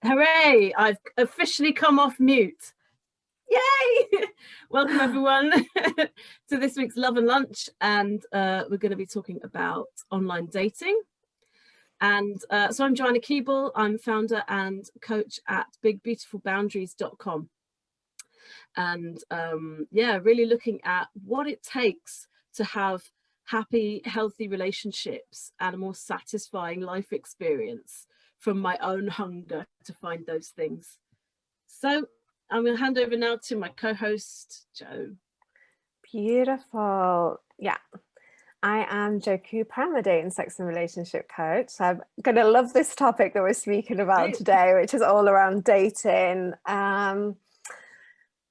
Hooray! I've officially come off mute. Yay! Welcome everyone to this week's Love and Lunch, and we're going to be talking about online dating. And so I'm Joanna Keeble. I'm founder and coach at bigbeautifulboundaries.com. And yeah, really looking at what it takes to have happy, healthy relationships and a more satisfying life experience from my own hunger to find those things. So I'm going to hand over now to my co-host, Jo. Beautiful. Yeah. I am Jo Cooper. I'm a dating, sex and relationship coach. So I'm going to love this topic that we're speaking about today, which is all around dating. And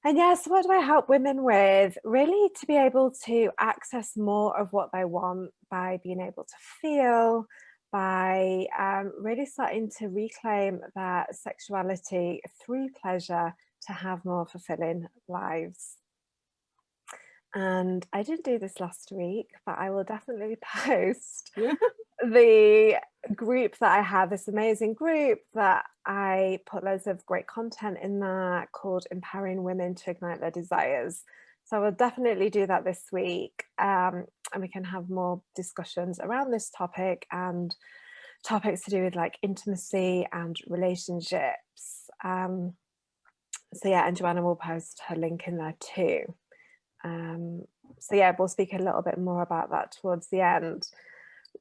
yes, what do I help women with? Really to be able to access more of what they want by being able to feel, by really starting to reclaim their sexuality through pleasure to have more fulfilling lives. And I didn't do this last week, but I will definitely post the group that I have, this amazing group that I put loads of great content in there called Empowering Women to Ignite Their Desires. So I will definitely do that this week, and we can have more discussions around this topic and topics to do with like intimacy and relationships. So yeah, and Joanna will post her link in there too. So yeah, we'll speak a little bit more about that towards the end.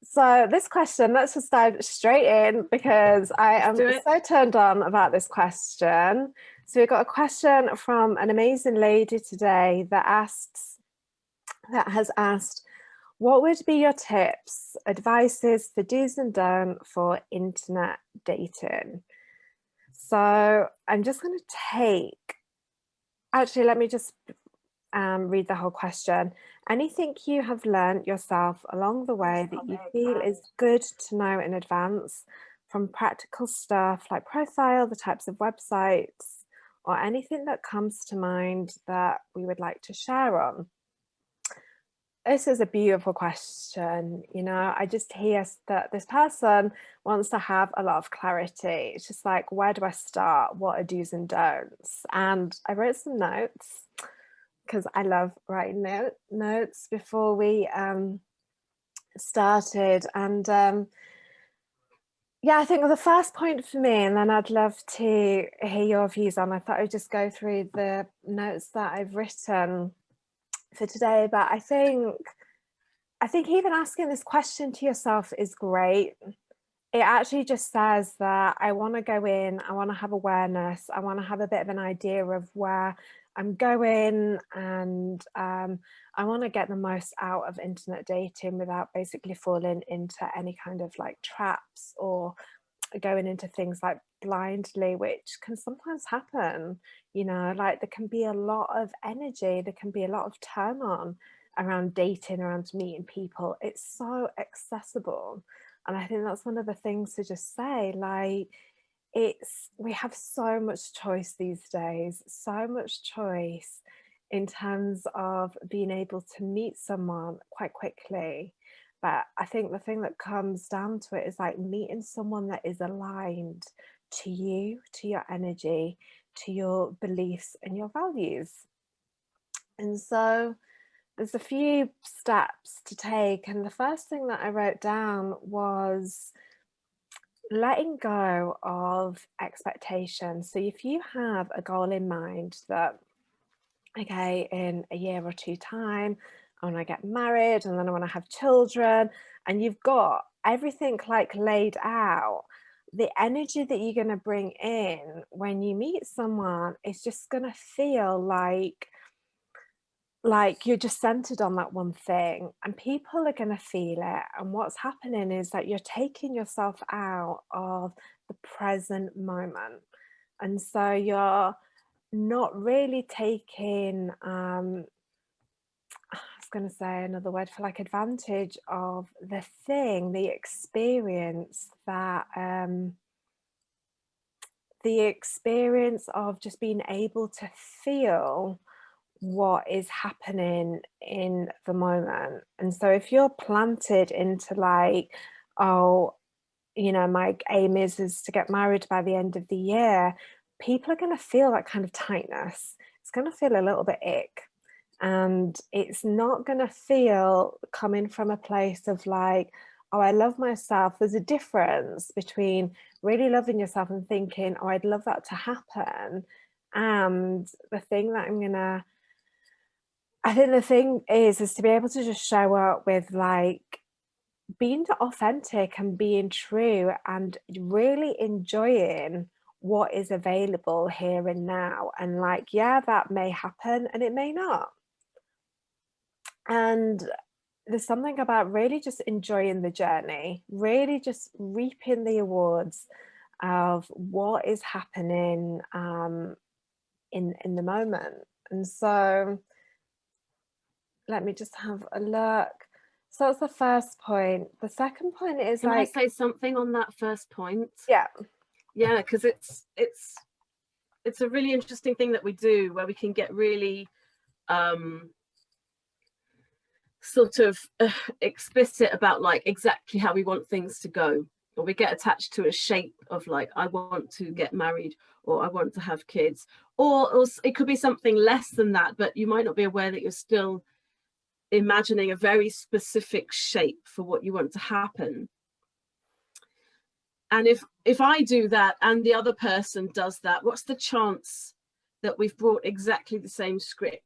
So this question, let's just dive straight in because I am so turned on about this question. So we've got a question from an amazing lady today that has asked, what would be your tips, advices for do's and don'ts for internet dating? So I'm just going to actually, let me just read the whole question. Anything you have learned yourself along the way that you feel is good to know in advance, from practical stuff like profile, the types of websites, or anything that comes to mind that we would like to share on? This is a beautiful question. You know, I just hear that this person wants to have a lot of clarity. It's just like, where do I start? What are do's and don'ts? And I wrote some notes because I love writing notes before we started. And yeah, I think the first point for me, and then I'd love to hear your views on, I thought I'd just go through the notes that I've written for today. But I think even asking this question to yourself is great. It actually just says that I want to go in, I want to have awareness, I want to have a bit of an idea of where I'm going, and I want to get the most out of internet dating without basically falling into any kind of like traps or going into things like blindly, which can sometimes happen. You know, like there can be a lot of energy, there can be a lot of turn on around dating, around meeting people. It's so accessible. And I think that's one of the things to just say, like, we have so much choice these days, so much choice in terms of being able to meet someone quite quickly. But I think the thing that comes down to it is like meeting someone that is aligned to you, to your energy, to your beliefs and your values. And so there's a few steps to take. And the first thing that I wrote down was letting go of expectations. So if you have a goal in mind that, okay, in a year or two time, I want to get married and then I want to have children, and you've got everything like laid out, the energy that you're going to bring in when you meet someone is just going to feel like you're just centered on that one thing, and people are going to feel it. And what's happening is that you're taking yourself out of the present moment, and so you're not really taking I was going to say another word for like advantage of the thing, the experience of just being able to feel what is happening in the moment. And so if you're planted into like, oh, you know, my aim is to get married by the end of the year, people are going to feel that kind of tightness. It's going to feel a little bit ick. And it's not going to feel coming from a place of like, oh, I love myself. There's a difference between really loving yourself and thinking, oh, I'd love that to happen. And the thing that I think the thing is to be able to just show up with like being authentic and being true and really enjoying what is available here and now. And like, yeah, that may happen and it may not. And there's something about really just enjoying the journey, really just reaping the awards of what is happening in the moment. And so let me just have a look. So that's the first point. The second point is Can I say something on that first point? Yeah. Yeah, because it's a really interesting thing that we do where we can get really sort of explicit about like exactly how we want things to go, or we get attached to a shape of like, I want to get married, or I want to have kids, or it could be something less than that, but you might not be aware that you're still imagining a very specific shape for what you want to happen. And if I do that and the other person does that, what's the chance that we've brought exactly the same script?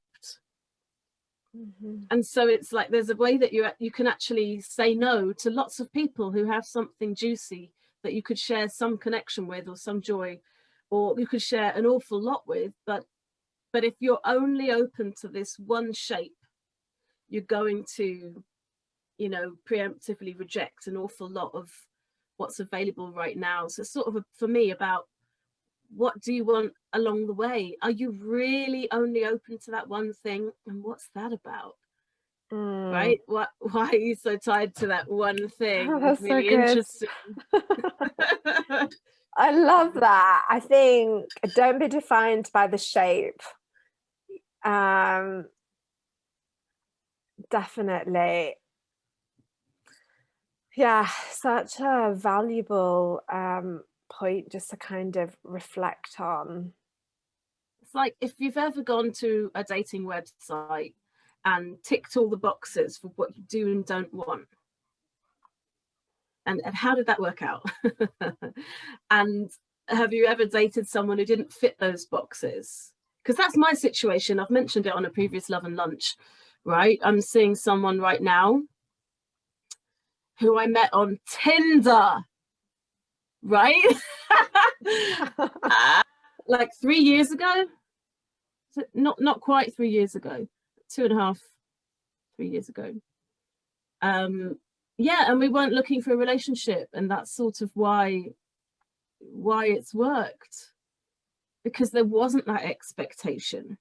Mm-hmm. And so it's like there's a way that you can actually say no to lots of people who have something juicy that you could share some connection with, or some joy, or you could share an awful lot with. But if you're only open to this one shape, you're going to, you know, preemptively reject an awful lot of what's available right now. So it's sort of for me about, what do you want along the way? Are you really only open to that one thing? And what's that about? Right? Why are you so tied to that one thing? Oh, that's really so good. Interesting. I love that. I think don't be defined by the shape. Definitely. Yeah, such a valuable point just to kind of reflect on. It's like if you've ever gone to a dating website and ticked all the boxes for what you do and don't want. And how did that work out? And have you ever dated someone who didn't fit those boxes? Because that's my situation. I've mentioned it on a previous Love and Lunch, right? I'm seeing someone right now who I met on Tinder, right? Like 3 years ago. Not quite 3 years ago, 2.5, 3 years ago. Yeah, and we weren't looking for a relationship, and that's sort of why it's worked, because there wasn't that expectation.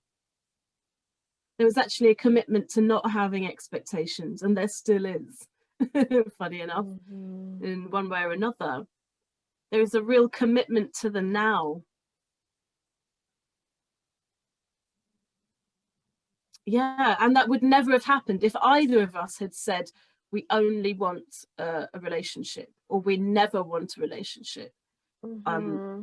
There was actually a commitment to not having expectations, and there still is. Funny enough, in one way or another, there is a real commitment to the now. Yeah, and that would never have happened if either of us had said we only want a relationship, or we never want a relationship. Yeah.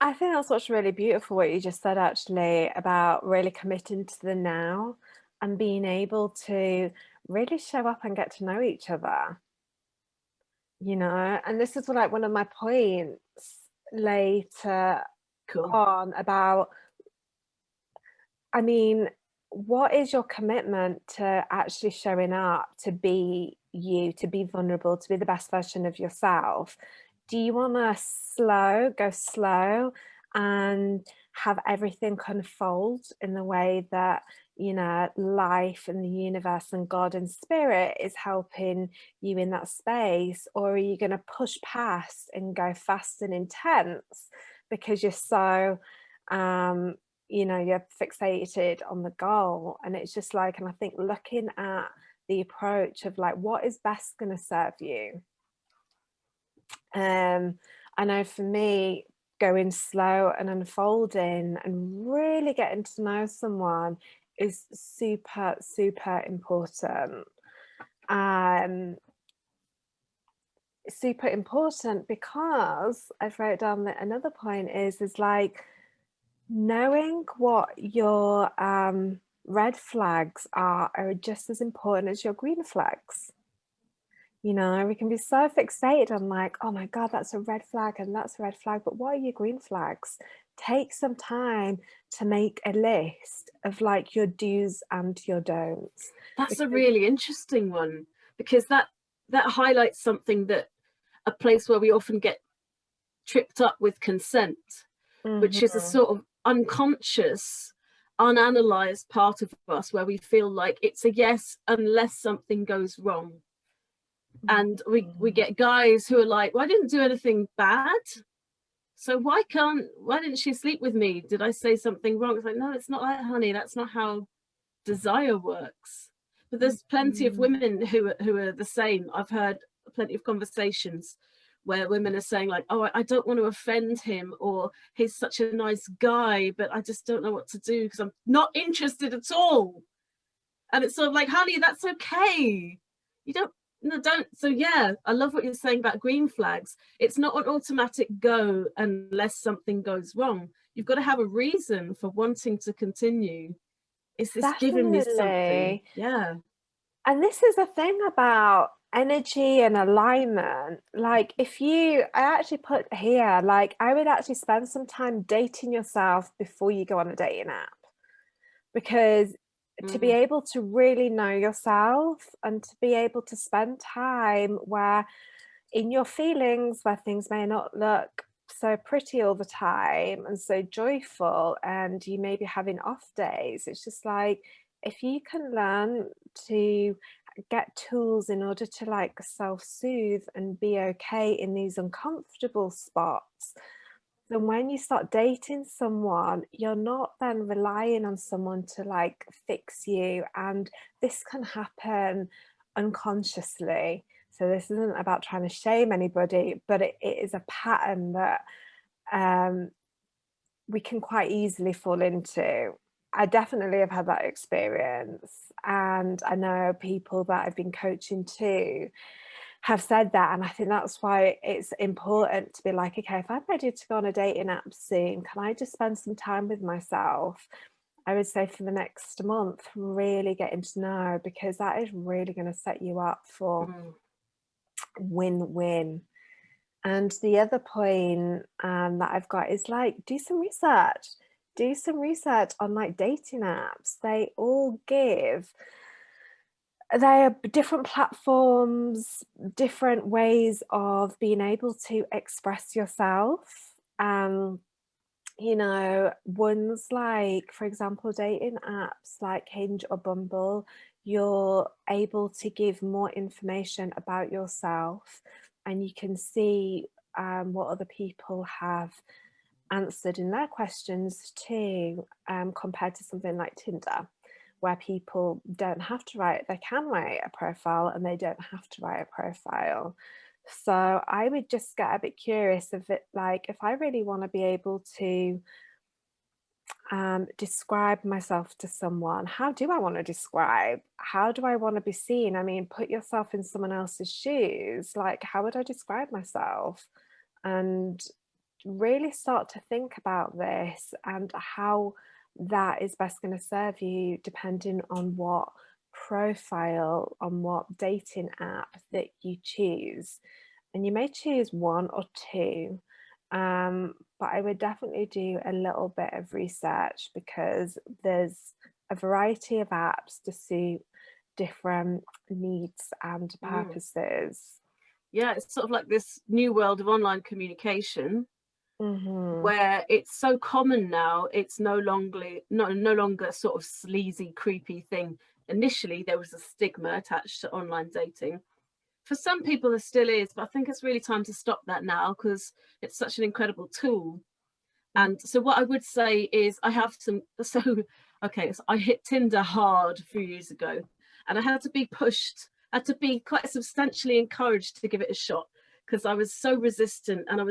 I think that's what's really beautiful, what you just said, actually, about really committing to the now and being able to really show up and get to know each other, you know. And this is like one of my points later on about, I mean, what is your commitment to actually showing up to be you, to be vulnerable, to be the best version of yourself? Do you want to go slow and have everything unfold in the way that, you know, life and the universe and God and spirit is helping you in that space? Or are you going to push past and go fast and intense because you're so, you know, you're fixated on the goal? And it's just like, and I think looking at the approach of like, what is best going to serve you? I know for me, going slow and unfolding and really getting to know someone is super, super important. super important, because I've wrote down that another point is like knowing what your red flags are just as important as your green flags. You know, we can be so fixated on like, oh my God, that's a red flag and that's a red flag. But what are your green flags? Take some time to make a list of like your do's and your don'ts. That's a Because, really interesting one, because that highlights something, that a place where we often get tripped up with consent, which is a Mhm. sort of unconscious, unanalyzed part of us where we feel like it's a yes unless something goes wrong. And we get guys who are like, well, I didn't do anything bad, so why didn't she sleep with me? Did I say something wrong? It's like, no, it's not that, honey. That's not how desire works. But there's plenty of Mhm. women who are the same. I've heard plenty of conversations where women are saying like, oh, I don't want to offend him, or he's such a nice guy, but I just don't know what to do because I'm not interested at all. And it's sort of like, honey, that's okay. You don't, no, don't. So yeah, I love what you're saying about green flags. It's not an automatic go unless something goes wrong. You've got to have a reason for wanting to continue. Is this giving me something? Definitely. Yeah. And this is the thing about energy and alignment. Like, I actually put here, like, I would actually spend some time dating yourself before you go on a dating app, because to be Mm. able to really know yourself and to be able to spend time where in your feelings, where things may not look so pretty all the time and so joyful, and you may be having off days, it's just like, if you can learn to get tools in order to like self-soothe and be okay in these uncomfortable spots, then when you start dating someone, you're not then relying on someone to like fix you. And this can happen unconsciously. So this isn't about trying to shame anybody, but it is a pattern that um, we can quite easily fall into. I definitely have had that experience. And I know people that I've been coaching too have said that. And I think that's why it's important to be like, okay, if I'm ready to go on a dating app soon, can I just spend some time with myself? I would say for the next month, really getting to know, because that is really going to set you up for Mm. win-win. And the other point that I've got is like, do some research. Do some research on like dating apps. They are different platforms, different ways of being able to express yourself. You know, ones like, for example, dating apps like Hinge or Bumble, you're able to give more information about yourself, and you can see what other people have answered in their questions too, compared to something like Tinder, where people don't have to they can write a profile and they don't have to write a profile. So I would just get a bit curious of it, like if I really want to be able to describe myself to someone, how do I want to describe? How do I want to be seen? I mean, put yourself in someone else's shoes. Like, how would I describe myself? And really start to think about this and how that is best going to serve you, depending on what profile, on what dating app that you choose. And you may choose one or two, but I would definitely do a little bit of research, because there's a variety of apps to suit different needs and Mm. purposes. Yeah, it's sort of like this new world of online communication Mm-hmm. where it's so common now. It's no longer sort of sleazy, creepy thing. Initially, there was a stigma attached to online dating. For some people, there still is, but I think it's really time to stop that now because it's such an incredible tool. And so what I would say is I have some, so, okay, so I hit Tinder hard a few years ago, and I had to be pushed, I had to be quite substantially encouraged to give it a shot, because I was so resistant, and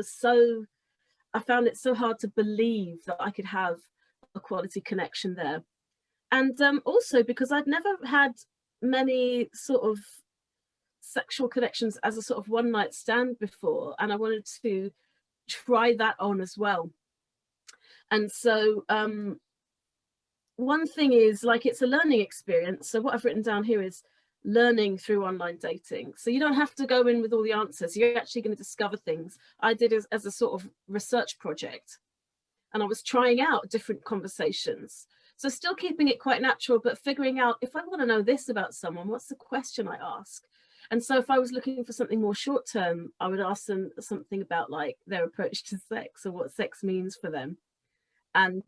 I found it so hard to believe that I could have a quality connection there. And also because I'd never had many sort of sexual connections as a sort of one night stand before, and I wanted to try that on as well. And so one thing is, like, it's a learning experience. So what I've written down here is learning through online dating. So you don't have to go in with all the answers. You're actually going to discover things. I did as a sort of research project, and I was trying out different conversations. So still keeping it quite natural, but figuring out, if I want to know this about someone, what's the question I ask? And so if I was looking for something more short term, I would ask them something about like their approach to sex or what sex means for them. And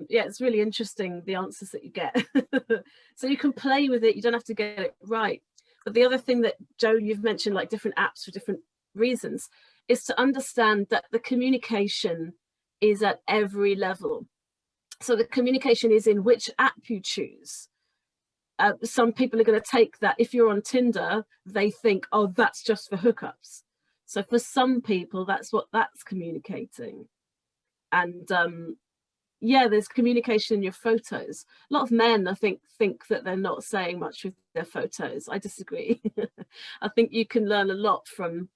yeah, it's really interesting, the answers that you get. So you can play with it, you don't have to get it right. But the other thing that, Joan, you've mentioned, like different apps for different reasons, is to understand that the communication is at every level. So the communication is in which app you choose. Some people are going to take that, if you're on Tinder, they think, oh, that's just for hookups. So for some people, that's what that's communicating. And yeah, there's communication in your photos. A lot of men, I think that they're not saying much with their photos. I disagree. I think you can learn a lot from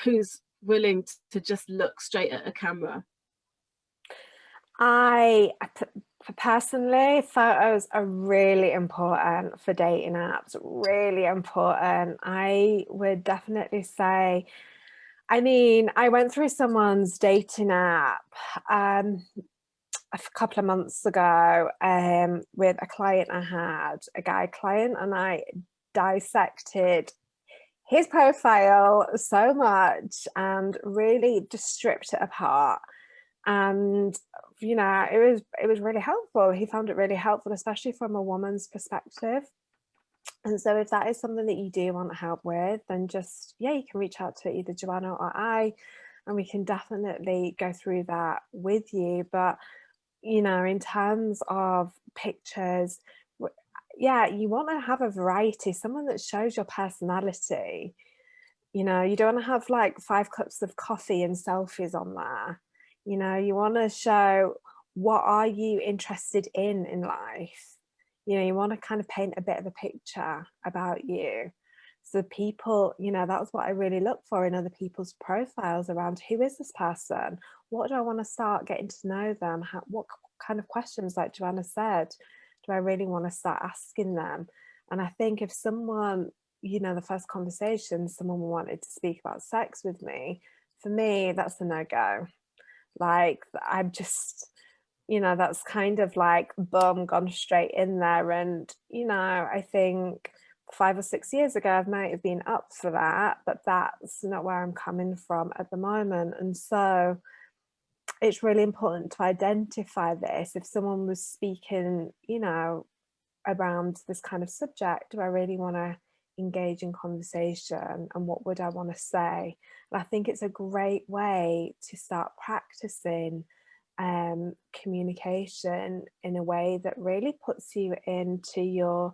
who's willing to just look straight at a camera. Personally, photos are really important for dating apps, really important. I would definitely say, I mean, I went through someone's dating app a couple of months ago with a client I had, a guy client, and I dissected his profile so much and really just stripped it apart. And you know, it was really helpful. He found it really helpful, especially from a woman's perspective. And so if that is something that you do want help with, then just, yeah, you can reach out to either Joanna or I, and we can definitely go through that with you. But you know, in terms of pictures, yeah, you want to have a variety, someone that shows your personality. You know, you don't want to have like 5 cups of coffee and selfies on there. You know, you want to show, what are you interested in life? You know, you want to kind of paint a bit of a picture about you. So people, you know, that's what I really look for in other people's profiles, around who is this person? What do I want to start getting to know them? What kind of questions, like Joanna said, do I really want to start asking them? And I think if someone, you know, the first conversation, someone wanted to speak about sex with me, for me, that's a no-go. Like, I'm just, you know, that's kind of like, boom, gone straight in there. And, you know, I think 5 or 6 years ago, I might have been up for that, but that's not where I'm coming from at the moment. And so it's really important to identify this. If someone was speaking, you know, around this kind of subject, do I really want to engage in conversation, and what would I want to say? And I think it's a great way to start practicing communication in a way that really puts you into your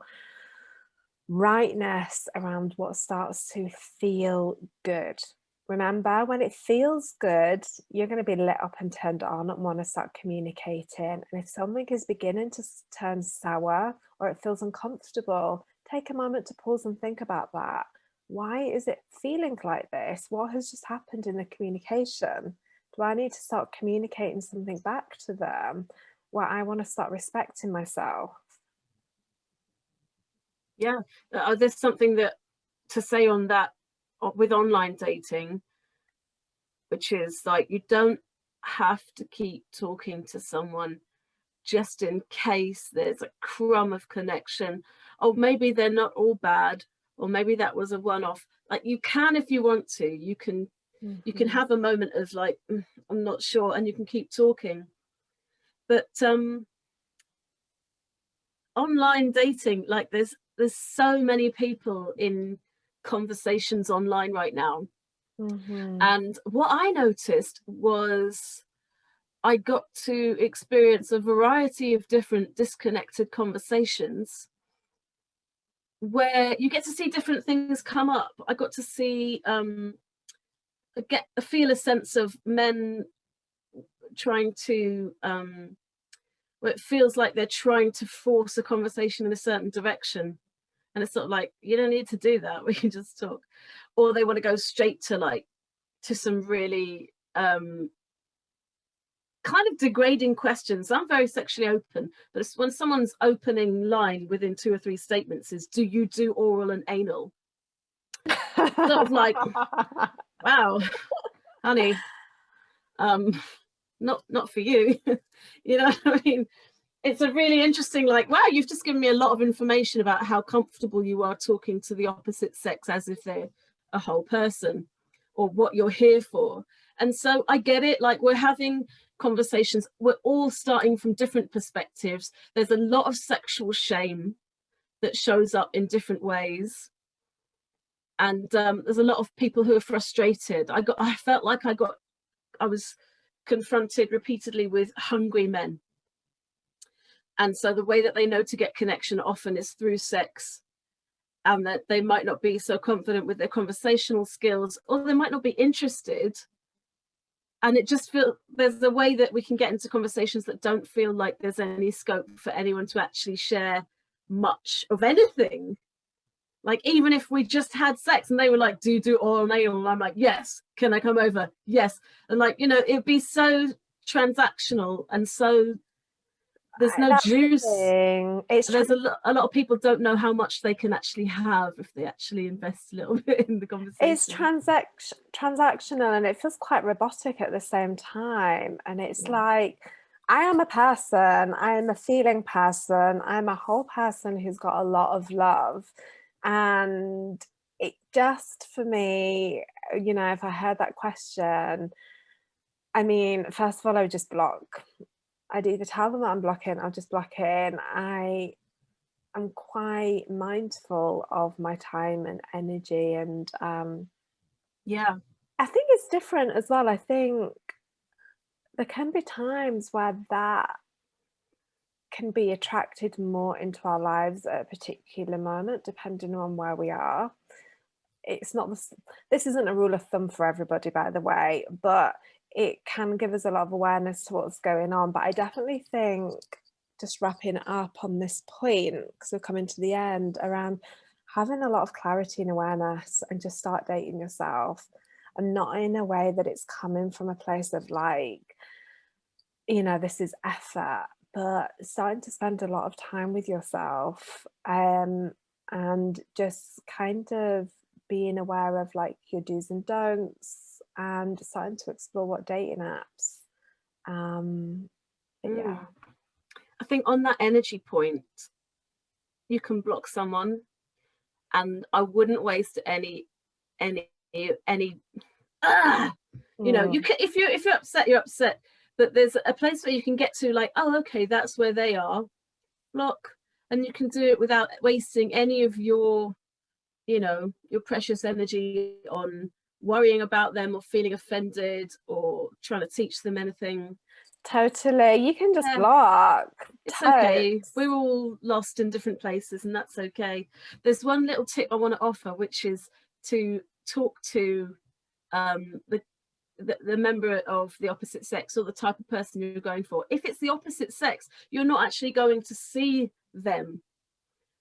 rightness around what starts to feel good. Remember, when it feels good, you're going to be lit up and turned on and want to start communicating. And if something is beginning to turn sour or it feels uncomfortable, take a moment to pause and think about that. Why is it feeling like this? What has just happened in the communication? Do I need to start communicating something back to them where I want to start respecting myself? Yeah, there's something that to say on that with online dating, which is like, you don't have to keep talking to someone just in case there's a crumb of connection. Oh, maybe they're not all bad, or maybe that was a one-off. Like, you can, if you want to, you can have a moment of like, I'm not sure, and you can keep talking. But online dating, like, there's so many people in conversations online right now. And what I noticed was I got to experience a variety of different disconnected conversations where you get to see different things come up. I got to see feel a sense of men trying to where it feels like they're trying to force a conversation in a certain direction. And it's sort of like, you don't need to do that. We can just talk. Or they want to go straight to like to some really kind of degrading questions. I'm very sexually open, but it's when someone's opening line within 2 or 3 statements is, do you do oral and anal? Sort of like, wow, honey, not for you. You know what I mean? It's a really interesting, like, wow, you've just given me a lot of information about how comfortable you are talking to the opposite sex as if they're a whole person, or what you're here for. And so I get it, like, we're having conversations, we're all starting from different perspectives. There's a lot of sexual shame that shows up in different ways. And there's a lot of people who are frustrated. I felt like I was confronted repeatedly with hungry men. And so the way that they know to get connection often is through sex, and that they might not be so confident with their conversational skills, or they might not be interested. And it just feels there's a way that we can get into conversations that don't feel like there's any scope for anyone to actually share much of anything. Like, even if we just had sex and they were like, do you do oral and anal? And I'm like, yes. Can I come over? Yes. And like, you know, it'd be so transactional, and so there's no That's the juice. thing. There's a lot of people don't know how much they can actually have if they actually invest a little bit in the conversation. It's transactional, and it feels quite robotic at the same time. And it's like, I am a person, I am a feeling person, I'm a whole person who's got a lot of love. And it just, for me, you know, if I heard that question, I mean, first of all, I would just block. I'd either tell them that I'm blocking, I'll just block in. I'm quite mindful of my time and energy, and yeah, I think it's different as well. I think there can be times where that can be attracted more into our lives at a particular moment, depending on where we are. It's not this isn't a rule of thumb for everybody, by the way, but it can give us a lot of awareness to what's going on. But I definitely think, just wrapping up on this point, because we're coming to the end, around having a lot of clarity and awareness, and just start dating yourself, and not in a way that it's coming from a place of like, you know, this is effort, but starting to spend a lot of time with yourself, and just kind of being aware of like your do's and don'ts, and starting to explore what dating apps. Yeah. I think on that energy point, you can block someone, and I wouldn't waste any you know, you can, if you're upset, you're upset, but there's a place where you can get to, like, oh, okay, that's where they are, block. And you can do it without wasting any of your, you know, your precious energy on worrying about them, or feeling offended, or trying to teach them anything. Totally, you can just block. It's okay. We're all lost in different places, and that's okay. There's one little tip I want to offer, which is to talk to the member of the opposite sex, or the type of person you're going for. If it's the opposite sex, you're not actually going to see them.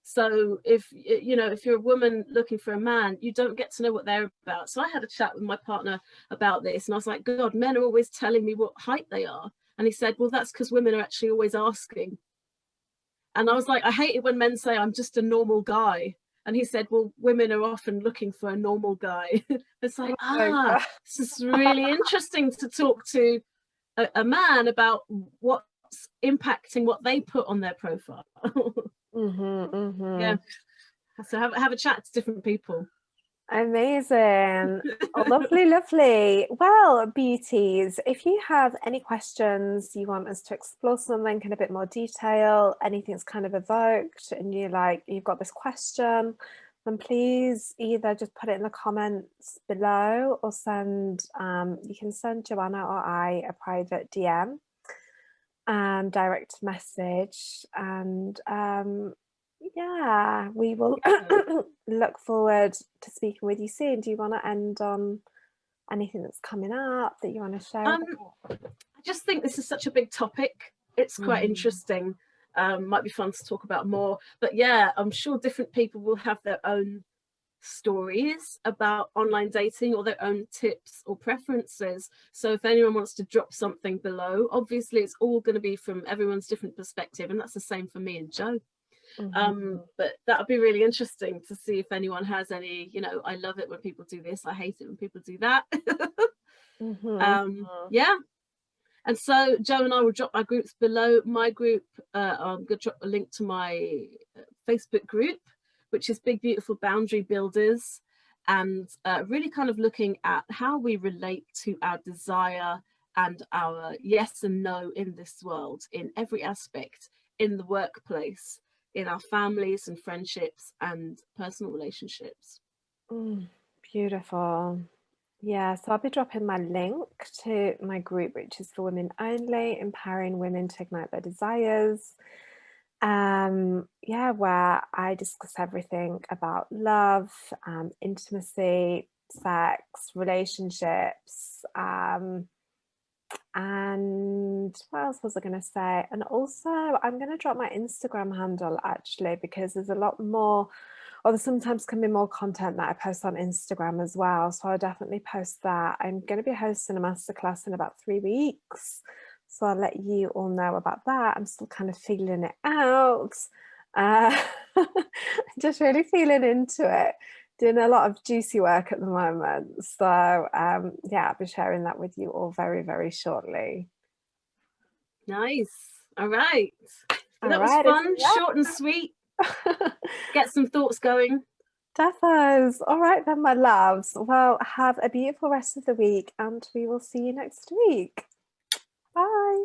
So if, you know, if you're a woman looking for a man, you don't get to know what they're about. So I had a chat with my partner about this, and I was like, God, men are always telling me what height they are. And he said, well, that's because women are actually always asking. And I was like, I hate it when men say I'm just a normal guy. And he said, well, women are often looking for a normal guy. It's like, this is really interesting to talk to a man about what's impacting what they put on their profile. Yeah. So have a chat to different people. Amazing. Oh, lovely, lovely. Well, beauties, if you have any questions, you want us to explore something in a bit more detail, anything's kind of evoked, and you're like, you've got this question, then please either just put it in the comments below, or send, you can send Joanna or I a private DM, direct message, and yeah, we will look forward to speaking with you soon. Do you want to end on anything that's coming up that you want to share? I just think this is such a big topic. It's quite interesting. might be fun to talk about more. But yeah, I'm sure different people will have their own stories about online dating or their own tips or preferences. So if anyone wants to drop something below, obviously it's all going to be from everyone's different perspective, and that's the same for me and Jo. But that would be really interesting to see if anyone has any, you know, I love it when people do this, I hate it when people do that. Yeah. And so Jo and I will drop our groups below. My group, I'm going to drop a link to my Facebook group, which is Big Beautiful Boundary Builders, and really kind of looking at how we relate to our desire and our yes and no in this world, in every aspect, in the workplace, in our families and friendships and personal relationships. Beautiful. Yeah, so I'll be dropping my link to my group, which is for women only, empowering women to ignite their desires. Yeah, where I discuss everything about love, intimacy, sex, relationships, and what else was I going to say? And also I'm going to drop my Instagram handle, actually, because there's a lot more, or there sometimes can be more content that I post on Instagram as well. So I'll definitely post that. I'm going to be hosting a masterclass in about 3 weeks. So I'll let you all know about that. I'm still kind of feeling it out. Just really feeling into it. Doing a lot of juicy work at the moment. So yeah, I'll be sharing that with you all very, very shortly. Nice. All right. Well, that was fun, short and sweet. Get some thoughts going. Defos. All right then, my loves. Well, have a beautiful rest of the week and we will see you next week. Bye.